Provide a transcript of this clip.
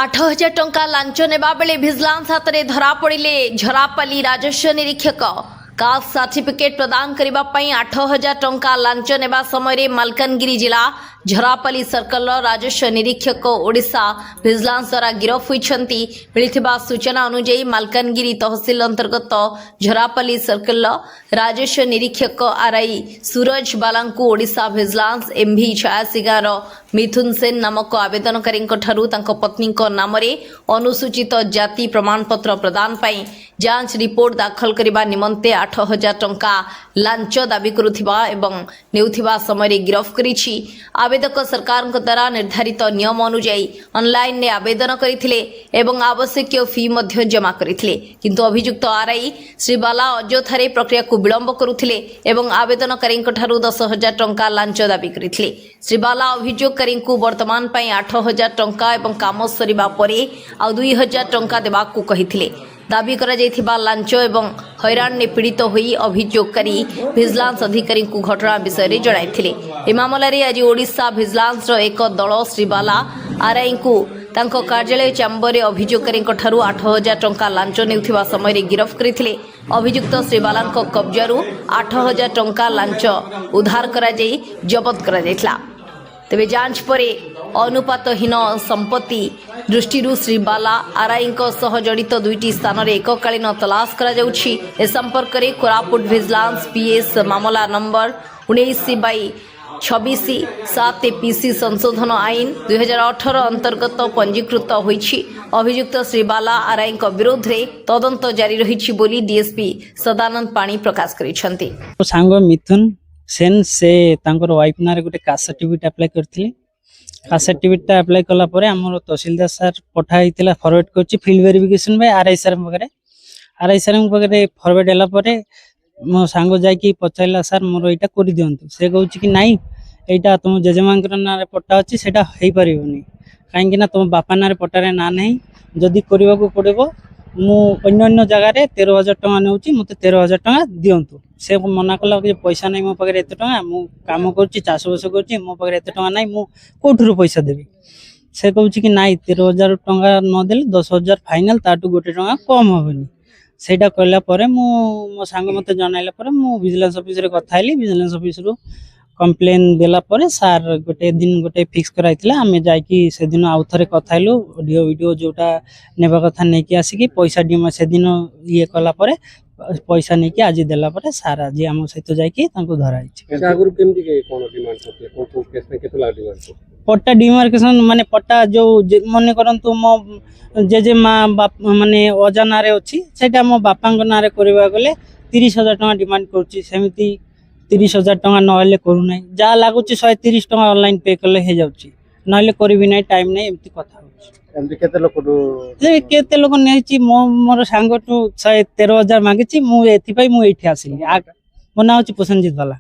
8,000 टंका लांच नेबा बेले भिजिलांस हाथ में धरा पड़े झरापल्ली राजस्व निरीक्षक कास्ट सर्टिफिकेट प्रदान करने 8,000 टंका लांच नेबा समय मालकानगिरी जिला झरापल्ली सर्कल राजस्व निरीक्षक ओडिशा भिजिलांस द्वारा गिरफ होती मिलता सूचना अनुଯାयी मालकानगिरी तहसिल अंतर्गत झरापल्ली सर्कल राजस्व निरीक्षक आरआई सूरज बाला ओडिशा भिजिलांस एमभी 86 गाँव मिथुन सेन नामक आवेदनकारी पत्नी नाम अनुसूचित जाति प्रमाणपत्र प्रदान पाई जांच रिपोर्ट दाखल करने निमंते 8,000 टंका लांच दाबी करुथिबा एवं नेउथिबा समय गिरफ करिछि। आवेदक सरकार द्वारा निर्धारित नियम अनुଯାयी ऑनलाइन ने आवेदन करथिले एवं आवश्यक फी मध्य जमा करथिले किंतु अभियुक्त आरआई श्री बाला अजोथारे प्रक्रिया को विलंब करुथिले एवं आवेदनकारी 10,000 टंका लांच दाबी करथिले। श्री बाला अभियोगकारी वर्तमान 8,000 टंका एवं काम सरिबा परे आ 2,000 टंका देबाकू कहिथिले। दाबी करा जायथिबा लांच एवं हैरान ने पीड़ित होई अभियोगकारी भिजिलांस अधिकारी को घटना विषय रे जणाइथिले। ए मामला रे आज ओडिशा भिजिलांस रो एक दल श्री बाला आरआई को तांको कार्यालय चैम्बर रे अभियोगकारी 8,000 टंका लांच नेउथिबा समय रे गिरफ करथिले। अभियुक्त श्री बाला कब्जारू 8,000 टंका लांच उद्धार करा जाई जब्त करा जायथिला। तेबे जांच परे अनुपातहीन संपत्ति दृष्टि श्री बाला आरआई सह जड़ित दुईटी स्थान में एककालीन तलाश करा जाउछि। ए संपर्क में कोरापुट भिजिलांस पीएस मामला नंबर 19/26 7 पीसी संशोधन आईन 2018 अंतर्गत पंजीकृत होइछि। अभियुक्त श्री बाला आरआई विरोध में तदंत जारी रही बोली डीएसपी सदानंद पाणी प्रकाश करिसेंति। सांग मिथुन सेन से तांकर वाइफ नारे गोटे कास्ट सर्टिफिकेट अप्लाई करथिले। कास्ट सर्टिफिकेट अप्लाई कला परे हमर तहसीलदार सर पठाइतिला फॉरवर्ड करछि फील्ड वेरिफिकेशन में आरआई सर पकरे फॉरवर्ड होला परे मो सांग जाय कि पचाइला सर मोर एटा करि दियंतु से कहउछि कि नाही एटा तुम जेजेमांकर नारे पट्टा अछि सेटा हेइ परिबोनी काहेकि ना तुम बापा नारे पट्टारे ना नाही जदी करिवा को पड़िबो मु अन्य जगह रे 13,000 टका नेउछि मते 13,000 टका दियंतु से मना कला कि पैसा नहीं मो पाखे एते टका मु काम करछि चाष बस करछि मो पाखे एते टका नहीं मु कोठुरु पैसा देबी से कहउछि कि नाही 13,000 टका न देले 10,000 फाइनल ताटू गोटे टका कम होबनी सेटा कहला परे मो सांग मते जणाइला परे मु विजिलेंस ऑफिस रे कथाइली विजिलेंस ऑफिस रु कंप्लेन देला परे सार गोटे दिन गोटे फिक्स कराइथिला आमे जाय कि से दिन आउ थरे कथाइलु ऑडियो वीडियो जोटा नेबा कथा नै कि आसी कि पैसा डिमा से दिन ये कला परे पैसा नै कि आज देला परे सार आज हम सहित जाय कि तांको धराइ छै। आगुर केमति के कोन डिमांड छथि कोन केस में केतला डिमांड छ पट्टा डिमार्केशन माने पट्टा जो मने करंतु मो जे मां बाप माने अजाना रे अछि सेटा मो बापांग नारे करबा गले 30,000 टका डिमांड करछि सेमिति 30,000 टका नहले करू नै जा लागुछि 130 टका ऑनलाइन पे करले हे जाउछि नहले करबी नै टाइम नै एमति कथा होछि। एमति केते लोक नेछि मोर सांगटू 13,000 मागिछि मु एथि पई मु एठी आसिली मो नाम अछि प्रसन्नजीत बाला।